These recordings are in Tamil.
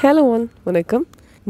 ஹலோ ஒன் வணக்கம்.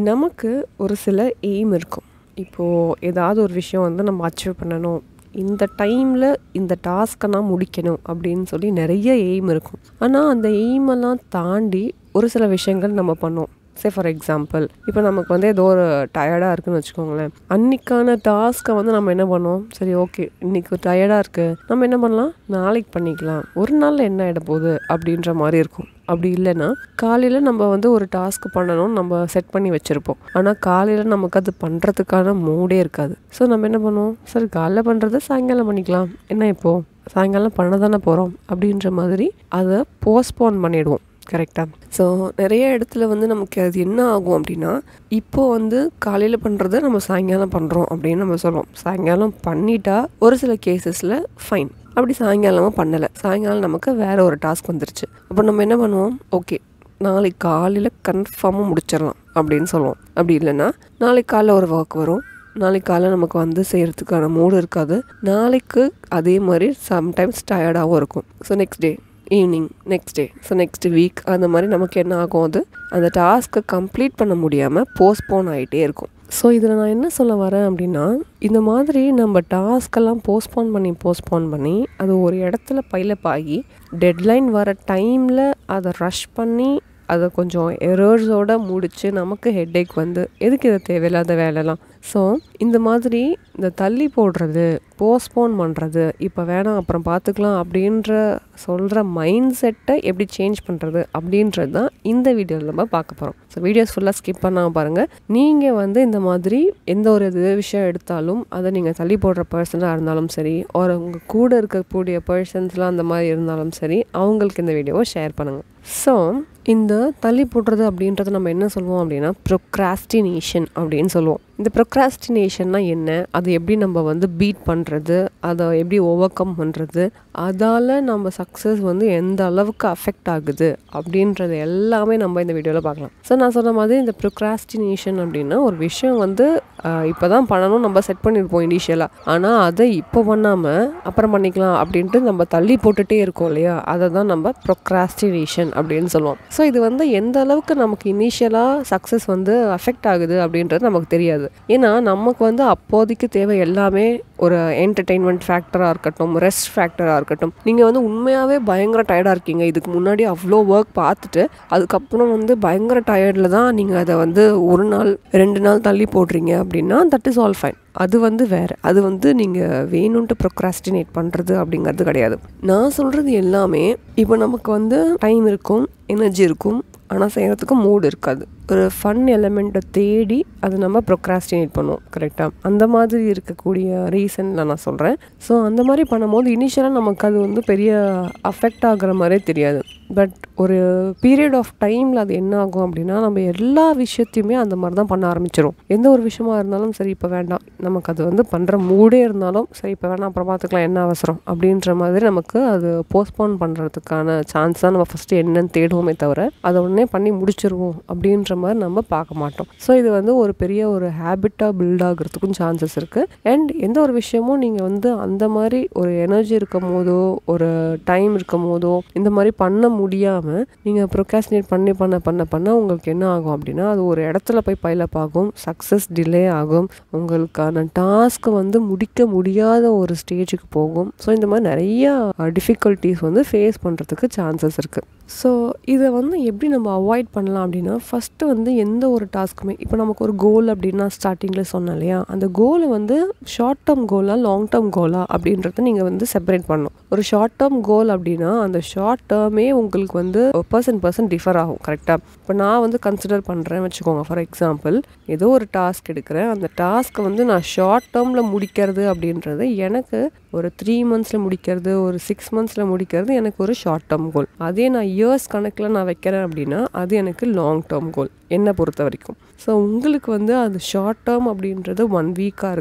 நமக்கு ஒரு சில எய்ம் இருக்கும். இப்போது ஏதாவது ஒரு விஷயம் வந்து நம்ம அச்சீவ் பண்ணணும், இந்த டைமில் இந்த டாஸ்க்கை நான் முடிக்கணும் அப்படின்னு சொல்லி நிறைய எய்ம் இருக்கும். ஆனால் அந்த எய்மெல்லாம் தாண்டி ஒரு சில விஷயங்கள் நம்ம பண்ணுவோம். ஃபார் எக்ஸாம்பிள், இப்போ நமக்கு வந்து ஏதோ ஒரு டயர்டாக இருக்குதுன்னு வச்சுக்கோங்களேன். அன்றைக்கான டாஸ்க்கை வந்து நம்ம என்ன பண்ணுவோம், சரி ஓகே இன்றைக்கி டயர்டாக இருக்குது, நம்ம என்ன பண்ணலாம், நாளைக்கு பண்ணிக்கலாம், ஒரு நாளில் என்ன ஆகிட போகுது அப்படின்ற மாதிரி இருக்கும். அப்படி இல்லைன்னா காலையில் நம்ம வந்து ஒரு டாஸ்க் பண்ணணும்னு நம்ம செட் பண்ணி வச்சுருப்போம். ஆனால் காலையில் நமக்கு அது பண்ணுறதுக்கான மூடே இருக்காது. ஸோ நம்ம என்ன பண்ணுவோம், சரி காலையில் பண்ணுறத சாயங்காலம் பண்ணிக்கலாம், என்ன இப்போது சாயங்காலம் பண்ண தானே போகிறோம் அப்படின்ற மாதிரி அதை போஸ்ட்போன் பண்ணிவிடுவோம். கரெக்டாக? ஸோ நிறைய இடத்துல வந்து நமக்கு அது என்ன ஆகும் அப்படின்னா, இப்போது வந்து காலையில் பண்ணுறத நம்ம சாயங்காலம் பண்ணுறோம் அப்படின்னு நம்ம சொல்லுவோம். சாயங்காலம் பண்ணிட்டா ஒரு சில கேசஸில் ஃபைன். அப்படி சாயங்காலமாக பண்ணலை, சாயங்காலம் நமக்கு வேறு ஒரு டாஸ்க் வந்துருச்சு. அப்போ நம்ம என்ன பண்ணுவோம், ஓகே நாளைக்கு காலையில் கன்ஃபார்மாக முடிச்சிடலாம் அப்படின்னு சொல்லுவோம். அப்படி இல்லைன்னா நாளைக்கு காலையில் ஒரு ஒர்க் வரும், நாளைக்கு காலையில் நமக்கு வந்து செய்கிறதுக்கான மூடு இருக்காது, நாளைக்கு அதே மாதிரி சம்டைம்ஸ் டயர்டாகவும் இருக்கும். So next day evening, next day, so next week, அந்த மாதிரி நமக்கு என்ன ஆகும், அது அந்த டாஸ்க்கை கம்ப்ளீட் பண்ண முடியாமல் போஸ்ட்போன் ஆகிட்டே இருக்கும். ஸோ இதில் நான் என்ன சொல்ல வரேன் அப்படின்னா, இந்த மாதிரி நம்ம டாஸ்க்கெல்லாம் போஸ்ட்போன் பண்ணி அது ஒரு இடத்துல பைலப் ஆகி டெட்லைன் வர டைமில் அதை ரஷ் பண்ணி அதை கொஞ்சம் எரர்ஸோடு முடித்து நமக்கு ஹெட்டேக் வந்து எதுக்கு இதை தேவையில்லாத வேலைலாம். ஸோ இந்த மாதிரி இந்த தள்ளி போடுறது, போஸ்ட்போன் பண்ணுறது, இப்போ வேணாம் அப்புறம் பார்த்துக்கலாம் அப்படின்ற சொல்கிற மைண்ட் செட்டை எப்படி சேஞ்ச் பண்ணுறது அப்படின்றது தான் இந்த வீடியோவில் நம்ம பார்க்க போகிறோம். ஸோ வீடியோஸ் ஃபுல்லாக ஸ்கிப் பண்ணாமல் பாருங்கள். நீங்கள் வந்து இந்த மாதிரி எந்த ஒரு விஷயம் எடுத்தாலும் அதை நீங்கள் தள்ளி போடுற பர்சனாக இருந்தாலும் சரி, ஒரு உங்கள் கூட இருக்கக்கூடிய பர்சன்ஸ்லாம் அந்த மாதிரி இருந்தாலும் சரி, அவங்களுக்கு இந்த வீடியோவை ஷேர் பண்ணுங்கள். ஸோ இந்த தள்ளி போடுறது அப்படின்றது நம்ம என்ன சொல்லுவோம் அப்படின்னா, ப்ரொக்ராஸ்டினேஷன் அப்படின்னு சொல்லுவோம். இந்த ப்ரொக்ராஸ்டினேஷன்னா என்ன, அது எப்படி நம்ம வந்து பீட் பண்ணுறது, அதை எப்படி ஓவர் கம் பண்ணுறது, அதால் நம்ம சக்ஸஸ் வந்து எந்த அளவுக்கு அஃபெக்ட் ஆகுது அப்படின்றது எல்லாமே நம்ம இந்த வீடியோவில் பார்க்கலாம். ஸோ நான் சொன்ன மாதிரி இந்த ப்ரொக்ராஸ்டினேஷன் அப்படின்னா ஒரு விஷயம் வந்து இப்போ தான் பண்ணணும் நம்ம செட் பண்ணியிருப்போம் இனிஷியலாக, ஆனால் அதை இப்போ பண்ணாமல் அப்புறம் பண்ணிக்கலாம் அப்படின்ட்டு நம்ம தள்ளி போட்டுகிட்டே இருக்கோம் இல்லையா, அதை தான் நம்ம ப்ரொக்ராஸ்டினேஷன் அப்படின்னு சொல்லுவோம். ஸோ இது வந்து எந்த அளவுக்கு நமக்கு இனிஷியலாக சக்ஸஸ் வந்து அஃபெக்ட் ஆகுது அப்படின்றது நமக்கு தெரியாது. ஏன்னா நமக்கு வந்து அப்போதைக்கு தேவை எல்லாமே ஒரு என்டர்டெயின்மெண்ட் ஃபேக்டராக இருக்கட்டும், ரெஸ்ட் ஃபேக்டராக இருக்கட்டும். நீங்கள் வந்து உண்மையாகவே பயங்கர டயர்டாக இருக்கீங்க, இதுக்கு முன்னாடி அவ்வளோ ஒர்க் பார்த்துட்டு அதுக்கப்புறம் வந்து பயங்கர டயர்டில் தான் நீங்கள் அதை வந்து ஒரு நாள் 2 நாள் தள்ளி போடுறீங்க அப்படின்னா தட் இஸ் ஆல் ஃபைன். அது வந்து வேறு, அது வந்து நீங்கள் வேணும்ன்ட்டு ப்ரொக்ராஸ்டினேட் பண்ணுறது அப்படிங்கிறது கிடையாது. நான் சொல்கிறது எல்லாமே இப்போ நமக்கு வந்து டைம் இருக்கும், எனர்ஜி இருக்கும், ஆனால் செய்கிறதுக்கு மூடு இருக்காது. ஒரு ஃபன் எலிமெண்ட்டை தேடி அது நம்ம ப்ரொக்ராஸ்டினேட் பண்ணுவோம். கரெக்டாக? அந்த மாதிரி இருக்கக்கூடிய ரீசனில் நான் சொல்கிறேன். ஸோ அந்த மாதிரி பண்ணும்போது இனிஷியலாக நமக்கு அது வந்து பெரிய அஃபெக்ட் ஆகிற மாதிரியே தெரியாது. பட் ஒரு பீரியட் ஆஃப் டைமில் அது என்ன ஆகும் அப்படின்னா, நம்ம எல்லா விஷயத்தையுமே அந்த மாதிரி தான் பண்ண ஆரம்பிச்சிடும். எந்த ஒரு விஷயமா இருந்தாலும் சரி இப்போ வேண்டாம், நமக்கு அது வந்து பண்ணுற மூடே இருந்தாலும் சரி இப்போ வேணாம் அப்புறம் பார்த்துக்கலாம், என்ன அவசரம் அப்படின்ற மாதிரி நமக்கு அது போஸ்ட்போன் பண்ணுறதுக்கான சான்ஸ் தான் நம்ம ஃபஸ்ட்டு என்னன்னு தேடுவோமே தவிர அதை உடனே பண்ணி முடிச்சிருவோம் அப்படின்ற மாதிரி நம்ம பார்க்க மாட்டோம். ஸோ இது வந்து ஒரு பெரிய ஒரு ஹேபிட்டாக பில்ட் ஆகிறதுக்கும் சான்சஸ் இருக்குது. அண்ட் எந்த ஒரு விஷயமும் நீங்கள் வந்து அந்த மாதிரி ஒரு எனர்ஜி இருக்கும் போதோ ஒரு டைம் இருக்கும் போதோ இந்த மாதிரி பண்ண முடியாமல் நீங்கள் ப்ரொக்ராஸ்டினேட் பண்ண உங்களுக்கு என்ன ஆகும் அப்படின்னா, அது ஒரு இடத்துல போய் பைலப் ஆகும், சக்ஸஸ் டிலே ஆகும், உங்களுக்கான டாஸ்க்கு வந்து முடிக்க முடியாத ஒரு ஸ்டேஜுக்கு போகும். ஸோ இந்த மாதிரி நிறைய டிஃபிகல்ட்டிஸ் வந்து ஃபேஸ் பண்ணுறதுக்கு சான்சஸ் இருக்குது. ஸோ இதை வந்து எப்படி நம்ம அவாய்ட் பண்ணலாம் அப்படின்னா, ஃபஸ்ட்டு வந்து எந்த ஒரு டாஸ்க்குமே இப்போ நமக்கு ஒரு கோல் அப்படின்னா ஸ்டார்டிங்கில் சொன்னேன் இல்லையா, அந்த கோலை வந்து ஷார்ட் டேர்ம் கோலா லாங் டேர்ம் கோலா அப்படின்றத நீங்கள் வந்து செப்பரேட் பண்ணணும். ஒரு ஷார்ட் டேர்ம் கோல் அப்படின்னா அந்த ஷார்ட் டேர்மே உங்களுக்கு வந்து பர்சன் டிஃபர் ஆகும். கரெக்டாக? இப்போ நான் வந்து கன்சிடர் பண்ணுறேன் வச்சுக்கோங்க. ஃபார் எக்ஸாம்பிள், ஏதோ ஒரு டாஸ்க் எடுக்கிறேன், அந்த டாஸ்க்கை வந்து நான் ஷார்ட் டேர்மில் முடிக்கிறது அப்படின்றது எனக்கு ஒரு 3 மந்த்ஸில் முடிக்கிறது, ஒரு 6 மந்த்ஸில் முடிக்கிறது எனக்கு ஒரு ஷார்ட் டேர்ம் கோல். அதே நான் இயர்ஸ் கணக்கில் நான் வைக்கிறேன் அப்படின்னா அது எனக்கு லாங் டேர்ம் கோல் என்னை பொறுத்த வரைக்கும். ஸோ உங்களுக்கு வந்து அது ஷார்ட் டேர்ம் அப்படின்றது 1 வீக்காக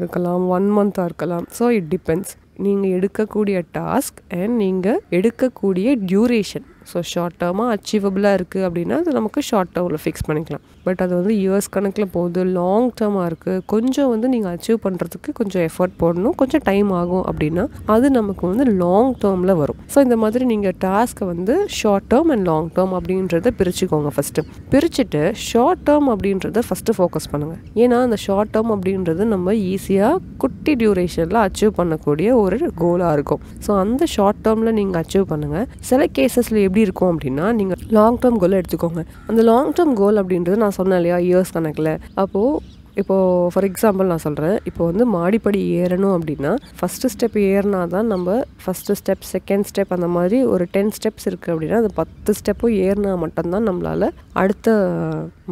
இருக்கலாம், 1 மந்த்தாக இருக்கலாம். ஸோ இட் டிபெண்ட்ஸ் நீங்கள் எடுக்கக்கூடிய டாஸ்க் அண்ட் நீங்கள் எடுக்கக்கூடிய டியூரேஷன். ஸோ ஷார்ட் டேர்மாக அச்சீவபிளாக இருக்குது அப்படின்னா அது நமக்கு ஷார்ட் டேர்மில் ஃபிக்ஸ் பண்ணிக்கலாம். பட் அது வந்து இயர்ஸ் கணக்கில் போகுது, லாங் டேர்மாக இருக்குது, கொஞ்சம் வந்து நீங்கள் அச்சீவ் பண்ணுறதுக்கு கொஞ்சம் எஃபர்ட் போடணும், கொஞ்சம் டைம் ஆகும் அப்படின்னா அது நமக்கு வந்து லாங் டேர்மில் வரும். ஸோ இந்த மாதிரி நீங்கள் டாஸ்க்கை வந்து short term and long term அப்படின்றத பிரிச்சுக்கோங்க. ஃபஸ்ட்டு பிரிச்சுட்டு ஷார்ட் டேர்ம் அப்படின்றத ஃபஸ்ட்டு ஃபோக்கஸ் பண்ணுங்கள். ஏன்னா அந்த ஷார்ட் டேர்ம் அப்படின்றது நம்ம ஈஸியாக குட்டி டியூரேஷனில் அச்சீவ் பண்ணக்கூடிய ஒரு கோலாக இருக்கும். ஸோ அந்த ஷார்ட் டேர்மில் நீங்கள் அச்சீவ் பண்ணுங்கள். சில கேசஸில் எப்படி இருக்கும் அப்படின்னா நீங்கள் லாங் டேர்ம் கோலை எடுத்துக்கோங்க. அந்த லாங் டேர்ம் கோல் அப்படின்றது நான் சொன்னேன் இல்லையா, இயர்ஸ் கணக்கில். அப்போது இப்போது ஃபார் எக்ஸாம்பிள் நான் சொல்கிறேன், இப்போ வந்து மாடிப்படி ஏறணும் அப்படின்னா ஃபஸ்ட்டு ஸ்டெப் ஏறினா தான் நம்ம ஃபஸ்ட்டு ஸ்டெப், செகண்ட் ஸ்டெப், அந்த மாதிரி ஒரு 10 ஸ்டெப்ஸ் இருக்குது அப்படின்னா அது 10 ஸ்டெப்பும் ஏறினா மட்டும்தான் நம்மளால் அடுத்த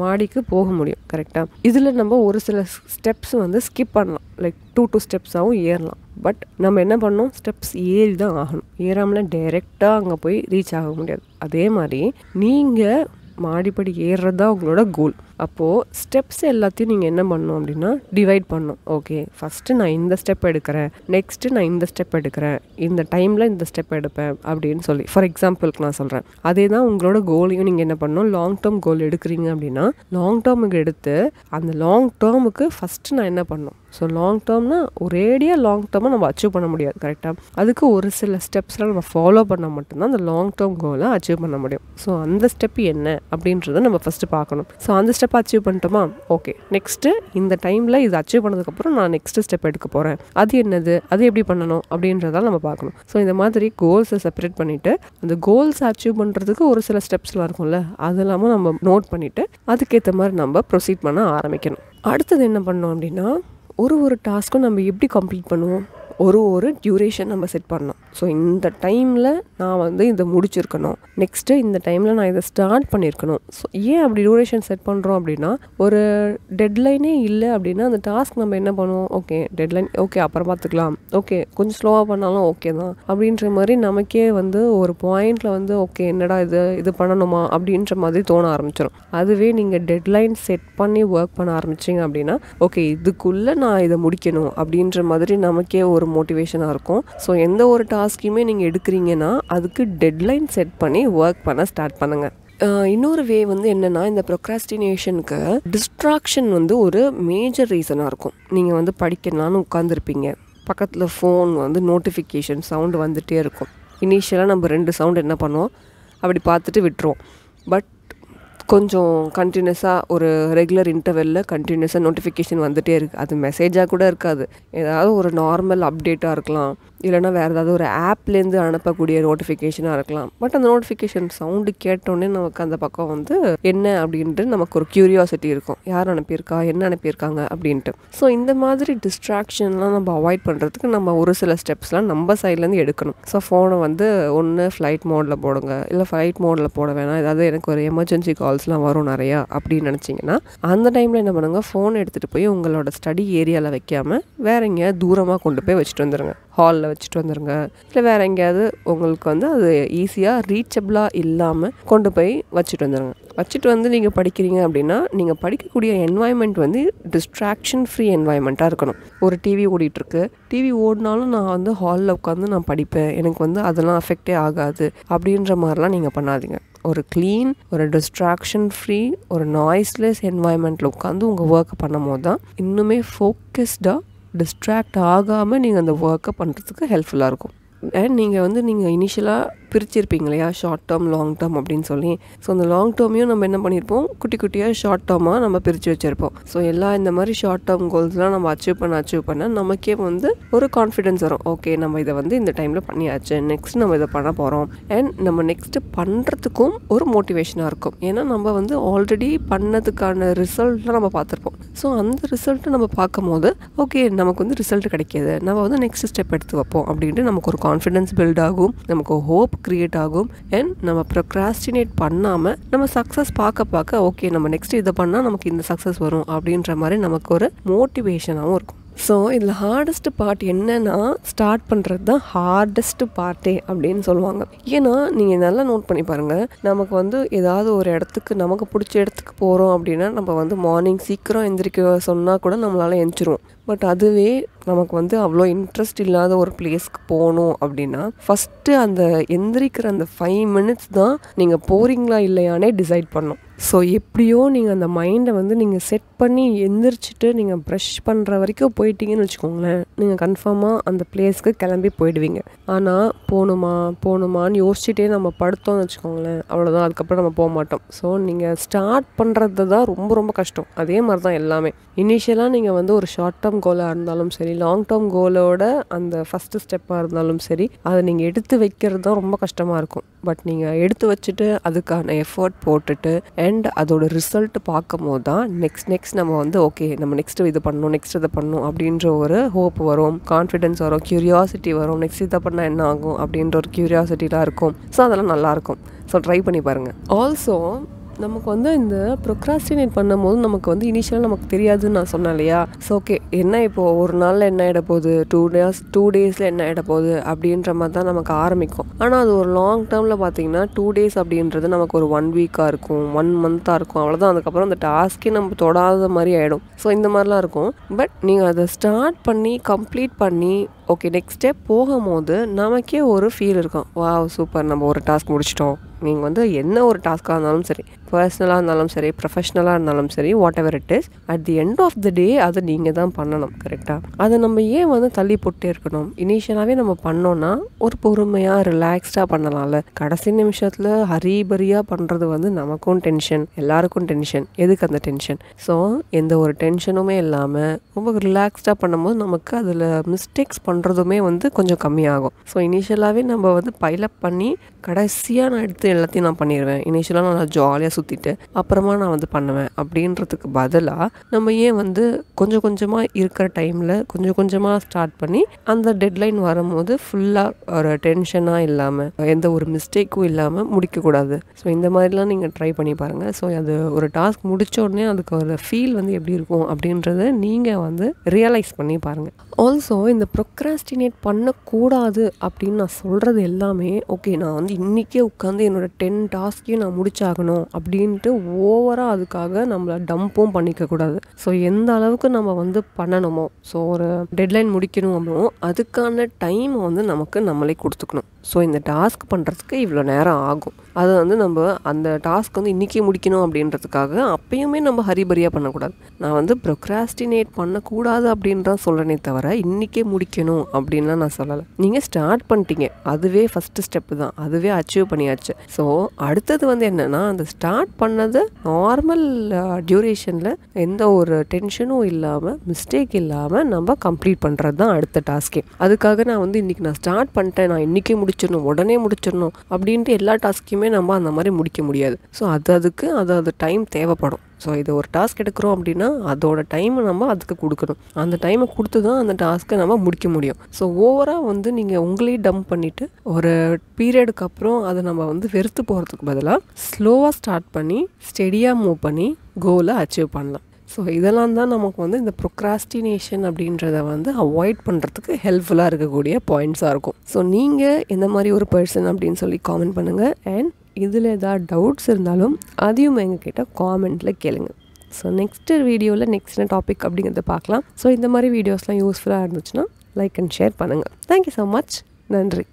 மாடிக்கு போக முடியும். கரெக்டாக? இதில் நம்ம ஒரு சில ஸ்டெப்ஸ் வந்து ஸ்கிப் பண்ணலாம், லைக் 2 ஸ்டெப்ஸாகவும் ஏறலாம். பட் நம்ம என்ன பண்ணோம், ஸ்டெப்ஸ் ஏறி தான் ஆகணும். ஏறாமலாம் டைரெக்டாக அங்கே போய் ரீச் ஆக முடியாது. அதே மாதிரி நீங்கள் மாடிப்படி ஏறுறது தான் உங்களோட கோல். அப்போது ஸ்டெப்ஸ் எல்லாத்தையும் நீங்கள் என்ன பண்ணணும் அப்படின்னா டிவைட் பண்ணணும். ஓகே, ஃபஸ்ட்டு நான் இந்த ஸ்டெப் எடுக்கிறேன், நெக்ஸ்ட்டு நான் இந்த ஸ்டெப் எடுக்கிறேன், இந்த டைமில் இந்த ஸ்டெப் எடுப்பேன் அப்படின்னு சொல்லி ஃபார் எக்ஸாம்பிளுக்கு நான் சொல்கிறேன். அதே தான் உங்களோட கோலையும் நீங்கள் என்ன பண்ணணும், லாங் டேர்ம் கோல் எடுக்கிறீங்க அப்படின்னா லாங் டேர்முக்கு எடுத்து அந்த லாங் டேர்முக்கு ஃபஸ்ட்டு நான் என்ன பண்ணணும். ஸோ லாங் டேர்ம்னா ஒரேடியாக லாங் டேர்மை நம்ம அச்சீவ் பண்ண முடியாது. கரெக்டாக? அதுக்கு ஒரு சில ஸ்டெப்ஸ்லாம் நம்ம ஃபாலோ பண்ணால் மட்டும்தான் அந்த லாங் டேர்ம் கோலை அச்சீவ் பண்ண முடியும். ஸோ அந்த ஸ்டெப் என்ன அப்படின்றத நம்ம ஃபஸ்ட்டு பார்க்கணும். ஸோ அந்த ஸ்டெப் அச்சீவ் பண்ணிட்டோமா, ஓகே, நெக்ஸ்ட்டு இந்த டைமில் இது அச்சீவ் பண்ணதுக்கப்புறம் நான் நெக்ஸ்ட்டு ஸ்டெப் எடுக்க போகிறேன். அது என்னது, அது எப்படி பண்ணணும் அப்படின்றதால நம்ம பார்க்கணும். ஸோ இந்த மாதிரி கோல்ஸை செப்பரேட் பண்ணிவிட்டு அந்த கோல்ஸ் அச்சீவ் பண்ணுறதுக்கு ஒரு சில ஸ்டெப்ஸ்லாம் இருக்கும்ல, அதெல்லாமும் நம்ம நோட் பண்ணிவிட்டு அதுக்கேற்ற மாதிரி நம்ம ப்ரொசீட் பண்ண ஆரம்பிக்கணும். அடுத்தது என்ன பண்ணோம் அப்படின்னா, ஒரு டாஸ்க்கும் நம்ம எப்படி கம்ப்ளீட் பண்ணுவோம், ஒரு டியூரேஷன் நம்ம செட் பண்ணோம். ஸோ இந்த டைமில் நான் வந்து இதை முடிச்சிருக்கணும், நெக்ஸ்ட்டு இந்த டைமில் நான் இதை ஸ்டார்ட் பண்ணியிருக்கணும். ஸோ ஏன் அப்படி டியூரேஷன் செட் பண்ணுறோம் அப்படின்னா, ஒரு டெட்லைனே இல்லை அப்படின்னா அந்த டாஸ்க் நம்ம என்ன பண்ணுவோம், ஓகே டெட்லைன், ஓகே அப்புறம் பார்த்துக்கலாம், ஓகே கொஞ்சம் ஸ்லோவாக பண்ணாலும் ஓகே தான் அப்படின்ற மாதிரி நமக்கே வந்து ஒரு பாயிண்டில் வந்து ஓகே என்னடா இது பண்ணணுமா அப்படின்ற மாதிரி தோண ஆரம்பிச்சிடும். அதுவே நீங்கள் டெட்லைன் செட் பண்ணி ஒர்க் பண்ண ஆரம்பிச்சிங்க அப்படின்னா ஓகே இதுக்குள்ளே நான் இதை முடிக்கணும் அப்படின்ற மாதிரி நமக்கே ஒரு மோட்டிவேஷனாக இருக்கும். ஸோ எந்த ஒரு டாஸ்க்கையுமே நீங்கள் எடுக்கிறீங்கன்னா அதுக்கு டெட்லைன் செட் பண்ணி ஒர்க் பண்ண ஸ்டார்ட் பண்ணுங்கள். இன்னொரு வே வந்து என்னென்னா, இந்த ப்ரொக்ராஸ்டினேஷனுக்கு டிஸ்ட்ராக்ஷன் வந்து ஒரு மேஜர் ரீசனாக இருக்கும். நீங்கள் வந்து படிக்கலான்னு உட்காந்துருப்பீங்க, பக்கத்தில் ஃபோன் வந்து நோட்டிஃபிகேஷன் சவுண்டு வந்துகிட்டே இருக்கும். இனிஷியலாக நம்ம 2 சவுண்டு என்ன பண்ணுவோம், அப்படி பார்த்துட்டு விட்டுருவோம். பட் கொஞ்சம் கண்டினியூஸாக ஒரு ரெகுலர் இன்டர்வெல்லில் கண்டினியூஸாக நோட்டிஃபிகேஷன் வந்துகிட்டே இருக்குது. அது மெசேஜாக கூட இருக்காது, ஏதாவது ஒரு நார்மல் அப்டேட்டாக இருக்கலாம், இல்லைனா வேறு ஏதாவது ஒரு ஆப்லேருந்து அனுப்பக்கூடிய நோட்டிஃபிகேஷனாக இருக்கலாம். பட் அந்த நோட்டிஃபிகேஷன் சவுண்டு கேட்டோடனே நமக்கு அந்த பக்கம் வந்து என்ன அப்படின்ட்டு நமக்கு ஒரு க்யூரியாசிட்டி இருக்கும், யார் அனுப்பியிருக்கா, என்ன அனுப்பியிருக்காங்க அப்படின்ட்டு. ஸோ இந்த மாதிரி டிஸ்ட்ராக்ஷன்லாம் நம்ம அவாய்ட் பண்ணுறதுக்கு நம்ம ஒரு சில ஸ்டெப்ஸ்லாம் நம்ம சைட்லேருந்து எடுக்கணும். ஸோ ஃபோனை வந்து ஒன்று ஃப்ளைட் மோடில் போடுங்க, இல்லை ஃப்ளைட் மோடில் போட வேணாம், ஏதாவது எனக்கு ஒரு எமர்ஜென்சி கால்ஸ்லாம் வரும் நிறையா அப்படின்னு நினச்சிங்கன்னா அந்த டைமில் என்ன பண்ணுங்கள், ஃபோன் எடுத்துகிட்டு போய் உங்களோட ஸ்டடி ஏரியாவில் வைக்காமல் வேறு எங்கேயாவது தூரமாக கொண்டு போய் வச்சுட்டு வந்துடுங்க, ஹாலில் வச்சுட்டு வந்துடுங்க, இல்லை வேறு எங்கேயாவது உங்களுக்கு வந்து அது ஈஸியாக ரீச்சபிளாக இல்லாமல் கொண்டு போய் வச்சுட்டு வந்துடுங்க. வச்சுட்டு வந்து நீங்கள் படிக்கிறீங்க அப்படின்னா நீங்கள் படிக்கக்கூடிய என்வாயன்மெண்ட் வந்து டிஸ்ட்ராக்ஷன் ஃப்ரீ என்வாயன்மெண்ட்டாக இருக்கணும். ஒரு டிவி ஓடிட்டுருக்கு, டிவி ஓடினாலும் நான் வந்து ஹாலில் உட்காந்து நான் படிப்பேன், எனக்கு வந்து அதெல்லாம் அஃபெக்டே ஆகாது அப்படின்ற மாதிரிலாம் நீங்கள் பண்ணாதீங்க. ஒரு க்ளீன், ஒரு டிஸ்ட்ராக்ஷன் ஃப்ரீ, ஒரு நாய்ஸ்லெஸ் என்வாயன்மெண்ட்டில் உட்காந்து உங்கள் ஒர்க்கை பண்ணும் போது தான் இன்னுமே ஃபோக்கஸ்டாக டிஸ்ட்ராக்ட் ஆகாமல் நீங்கள் அந்த ஒர்க்கை பண்ணுறதுக்கு ஹெல்ப்ஃபுல்லாக இருக்கும். அண்ட் நீங்கள் இனிஷியலாக பிரிச்சிருப்பீங்க இல்லையா, ஷார்ட் டேர்ம் லாங் டேர்ம் அப்படின்னு சொல்லி. ஸோ அந்த லாங் டேர்மையும் நம்ம என்ன பண்ணியிருப்போம், குட்டி குட்டியாக ஷார்ட் டேர்மாக நம்ம பிரித்து வச்சுருப்போம். ஸோ இந்த மாதிரி ஷார்ட் டேர்ம் கோல்ஸ்லாம் நம்ம அச்சீவ் பண்ண நமக்கே வந்து ஒரு கான்ஃபிடென்ஸ் வரும். ஓகே நம்ம இதை வந்து இந்த டைமில் பண்ணியாச்சு, நெக்ஸ்ட் நம்ம இதை பண்ண போகிறோம். அண்ட் நம்ம நெக்ஸ்ட்டு பண்ணுறதுக்கும் ஒரு மோட்டிவேஷனாக இருக்கும். ஏன்னா நம்ம வந்து ஆல்ரெடி பண்ணதுக்கான ரிசல்ட்லாம் நம்ம பார்த்துருப்போம். ஸோ அந்த ரிசல்ட்டை நம்ம பார்க்கும் போது ஓகே நமக்கு வந்து ரிசல்ட் கிடைக்கிது, நம்ம வந்து நெக்ஸ்ட் ஸ்டெப் எடுத்து வைப்போம் அப்படின்ட்டு நமக்கு ஒரு கான்ஃபிடென்ஸ் பில்ட் ஆகும், நமக்கு ஹோப் கிரியேட் ஆகும். அண்ட் நம்ம ப்ரொக்ராஸ்டினேட் பண்ணாமல் நம்ம சக்ஸஸ் பார்க்க ஓகே நம்ம நெக்ஸ்ட் இதை பண்ணால் நமக்கு இந்த சக்ஸஸ் வரும் அப்படின்ற மாதிரி நமக்கு ஒரு மோட்டிவேஷனாகவும் இருக்கும். ஸோ இதில் ஹார்டஸ்ட் பார்ட் என்னன்னா, ஸ்டார்ட் பண்ணுறது தான் ஹார்டஸ்ட் பார்ட்டே அப்படின்னு சொல்லுவாங்க. ஏன்னா நீங்கள் நல்லா நோட் பண்ணி பாருங்கள், நமக்கு வந்து ஏதாவது ஒரு இடத்துக்கு நமக்கு பிடிச்ச இடத்துக்கு போகிறோம் அப்படின்னா நம்ம வந்து மார்னிங் சீக்கிரம் எந்திரிக்க சொன்னால் கூட நம்மளால் எந்திரிச்சிருவோம். பட் அதுவே நமக்கு வந்து அவ்வளோ இன்ட்ரெஸ்ட் இல்லாத ஒரு பிளேஸ்க்கு போகணும் அப்படின்னா ஃபஸ்ட்டு அந்த எந்திரிக்கிற அந்த 5 minutes தான் நீங்கள் போகிறீங்களா இல்லையானே டிசைட் பண்ணணும். ஸோ எப்படியோ நீங்கள் அந்த மைண்டை வந்து நீங்கள் செட் பண்ணி எந்திரிச்சிட்டு நீங்கள் ப்ரஷ் பண்ணுற வரைக்கும் போயிட்டீங்கன்னு வச்சுக்கோங்களேன், நீங்கள் கன்ஃபார்மாக அந்த பிளேஸ்க்கு கிளம்பி போயிடுவீங்க. ஆனால் போகணுமான்னு யோசிச்சுட்டே நம்ம படுத்தோம்னு வச்சுக்கோங்களேன், அவ்வளோதான், அதுக்கப்புறம் நம்ம போக மாட்டோம். ஸோ நீங்கள் ஸ்டார்ட் பண்ணுறது தான் ரொம்ப ரொம்ப கஷ்டம். அதே மாதிரி தான் எல்லாமே. இனிஷியலாக நீங்கள் வந்து ஒரு ஷார்ட் டேர்ம் கோலாக இருந்தாலும் சரி, லாங் டேர்ம் கோலோட அந்த ஃபஸ்ட்டு ஸ்டெப்பாக இருந்தாலும் சரி, அதை நீங்கள் எடுத்து வைக்கிறது தான் ரொம்ப கஷ்டமாக இருக்கும். பட் நீங்கள் எடுத்து வச்சுட்டு அதுக்கான எஃபர்ட் போட்டுட்டு அண்ட் அதோட ரிசல்ட் பார்க்கும் போது தான் நெக்ஸ்ட் நம்ம வந்து ஓகே நம்ம நெக்ஸ்ட்டு இது பண்ணணும், நெக்ஸ்ட் இதை பண்ணணும் அப்படின்ற ஒரு ஹோப் வரும், கான்ஃபிடென்ஸ் வரும், க்யூரியாசிட்டி வரும். நெக்ஸ்ட் இதை பண்ணால் என்ன ஆகும் அப்படின்ற ஒரு க்யூரியாசிட்டிலாம் இருக்கும். ஸோ அதெல்லாம் நல்லாயிருக்கும். ஸோ ட்ரை பண்ணி பாருங்கள். ஆல்சோ நமக்கு வந்து இந்த ப்ரொக்ராஸ்டினேட் பண்ணும்போது நமக்கு வந்து இனிஷியலாக நமக்கு தெரியாதுன்னு நான் சொன்னேன் இல்லையா. ஸோ ஓகே என்ன இப்போது ஒரு நாளில் என்ன ஆகிட போகுது, 2 டேஸில் என்ன ஆகிட போகுது அப்படின்ற மாதிரி தான் நமக்கு ஆரம்பிக்கும். ஆனால் அது ஒரு லாங் டேர்மில் பார்த்தீங்கன்னா 2 days அப்படின்றது நமக்கு ஒரு 1 week இருக்கும், 1 month இருக்கும். அவ்வளோதான். அதுக்கப்புறம் அந்த டாஸ்க்கே நம்ம தொடாத மாதிரி ஆகிடும். ஸோ இந்த மாதிரிலாம் இருக்கும். பட் நீங்கள் அதை ஸ்டார்ட் பண்ணி கம்ப்ளீட் பண்ணி ஓகே நெக்ஸ்ட் ஸ்டெப் போகும்போது நமக்கே ஒரு ஃபீல் இருக்கும், வாவ் சூப்பர் நம்ம ஒரு டாஸ்க் முடிச்சிட்டோம். நீங்கள் வந்து என்ன ஒரு டாஸ்க்காக இருந்தாலும் சரி, பர்சனலாக இருந்தாலும் சரி, ப்ரொஃபஷ்னலாக இருந்தாலும் சரி, whatever it is, at the end of the day அதை நீங்கள் தான் பண்ணணும். கரெக்டாக? அதை நம்ம ஏன் வந்து தள்ளி போட்டே இருக்கணும்? இனிஷியலாகவே நம்ம பண்ணோன்னா ஒரு பொறுமையாக ரிலாக்ஸ்டாக பண்ணலாம்ல. கடைசி நிமிஷத்தில் ஹரிபரியாக பண்ணுறது வந்து நமக்கும் டென்ஷன், எல்லாருக்கும் டென்ஷன். எதுக்கு அந்த டென்ஷன்? ஸோ எந்த ஒரு டென்ஷனுமே இல்லாமல் ரொம்ப ரிலாக்ஸ்டாக பண்ணும்போது நமக்கு அதில் மிஸ்டேக்ஸ் பண்ணுறதுமே வந்து கொஞ்சம் கம்மியாகும். ஸோ இனிஷியலாகவே நம்ம வந்து பைலப் பண்ணி கடைசியாக நான் எடுத்து எல்லாத்தையும் நான் பண்ணிடுவேன், இனிஷியலாக நான் ஜாலியாக சுற்றிட்டு அப்புறமா நான் வந்து பண்ணுவேன் அப்படின்றதுக்கு பதிலாக நம்ம ஏன் வந்து கொஞ்சம் கொஞ்சமாக இருக்கிற டைமில் கொஞ்சம் கொஞ்சமாக ஸ்டார்ட் பண்ணி அந்த டெட்லைன் வரும்போது ஃபுல்லாக ஒரு டென்ஷனாக இல்லாமல் எந்த ஒரு மிஸ்டேக்கும் இல்லாமல் முடிக்கக்கூடாது. ஸோ இந்த மாதிரிலாம் நீங்கள் ட்ரை பண்ணி பாருங்கள். ஸோ அது ஒரு டாஸ்க் முடித்த உடனே அதுக்கு ஒரு ஃபீல் வந்து எப்படி இருக்கும் அப்படின்றத நீங்கள் வந்து ரியலைஸ் பண்ணி பாருங்கள். ஆல்சோ இந்த ப்ரொக்ராஸ்டினேட் பண்ணக்கூடாது அப்படின்னு நான் சொல்கிறது எல்லாமே ஓகே நான் வந்து இன்றைக்கே உட்காந்து என்னோடய 10 டாஸ்க்கையும் நான் முடிச்சாகணும் அப்படின்ட்டு ஓவராக அதுக்காக நம்மளை டம்பும் பண்ணிக்கக்கூடாது. ஸோ எந்த அளவுக்கு நம்ம வந்து பண்ணணுமோ, ஸோ ஒரு டெட்லைன் முடிக்கணும் அப்படின்னோ அதுக்கான டைமை வந்து நமக்கு நம்மளே கொடுத்துக்கணும். ஸோ இந்த டாஸ்க் பண்ணுறதுக்கு இவ்வளோ நேரம் ஆகும், அதை வந்து நம்ம அந்த டாஸ்க் வந்து இன்றைக்கே முடிக்கணும் அப்படின்றதுக்காக அப்பயுமே நம்ம ஹரிபரியாக பண்ணக்கூடாது. நான் வந்து ப்ரொக்ராஸ்டினேட் பண்ணக்கூடாது அப்படின்னு தான் சொல்கிறேனே தவிர இன்றைக்கே முடிக்கணும் அப்படின்லாம் நான் சொல்லலை. நீங்கள் ஸ்டார்ட் பண்ணிட்டீங்க, அதுவே ஃபஸ்ட்டு ஸ்டெப்பு தான், அதுவே அச்சீவ் பண்ணியாச்சு. ஸோ அடுத்தது வந்து என்னென்னா அந்த ஸ்டார்ட் பண்ணது நார்மல் டியூரேஷனில் எந்த ஒரு டென்ஷனும் இல்லாமல் மிஸ்டேக் இல்லாமல் நம்ம கம்ப்ளீட் பண்ணுறது தான் அடுத்த டாஸ்கே. அதுக்காக நான் வந்து இன்றைக்கி நான் ஸ்டார்ட் பண்ணிட்டேன், நான் இன்றைக்கே முடிச்சிடணும், உடனே முடிச்சிடணும் அப்படின்ட்டு எல்லா டாஸ்க்கையுமே நம்ம அந்த மாதிரி முடிக்க முடியாது. ஸோ அது டைம் தேவைப்படும். ஸோ இது ஒரு டாஸ்க் எடுக்கிறோம் அப்படின்னா அதோட டைமை நம்ம அதுக்கு கொடுக்கணும். அந்த டைமை கொடுத்து தான் அந்த டாஸ்க்கை நம்ம முடிக்க முடியும். ஸோ ஓவராக வந்து நீங்கள் உங்களே டம்ப் பண்ணிவிட்டு ஒரு பீரியடுக்கு அப்புறம் அதை நம்ம வந்து வெறுத்து போகிறதுக்கு பதிலாக ஸ்லோவாக ஸ்டார்ட் பண்ணி ஸ்டெடியாக மூவ் பண்ணி கோலை அச்சீவ் பண்ணலாம். ஸோ இதெல்லாம் தான் நமக்கு வந்து இந்த ப்ரொக்ராஸ்டினேஷன் அப்படின்றத வந்து அவாய்ட் பண்ணுறதுக்கு ஹெல்ப்ஃபுல்லாக இருக்கக்கூடிய பாயிண்ட்ஸாக இருக்கும். ஸோ நீங்கள் எந்த மாதிரி ஒரு பர்சன் அப்படின்னு சொல்லி காமெண்ட் பண்ணுங்கள். அண்ட் இதில் ஏதாவது டவுட்ஸ் இருந்தாலும் அதையும் எங்ககிட்ட காமெண்ட்டில் கேளுங்க. ஸோ நெக்ஸ்ட்டு வீடியோவில் நெக்ஸ்ட் என்ன டாபிக் அப்படிங்கிறத பார்க்கலாம். ஸோ இந்த மாதிரி வீடியோஸ்லாம் யூஸ்ஃபுல்லாக இருந்துச்சுன்னா லைக் அண்ட் ஷேர் பண்ணுங்கள். Thank you so much. நன்றி.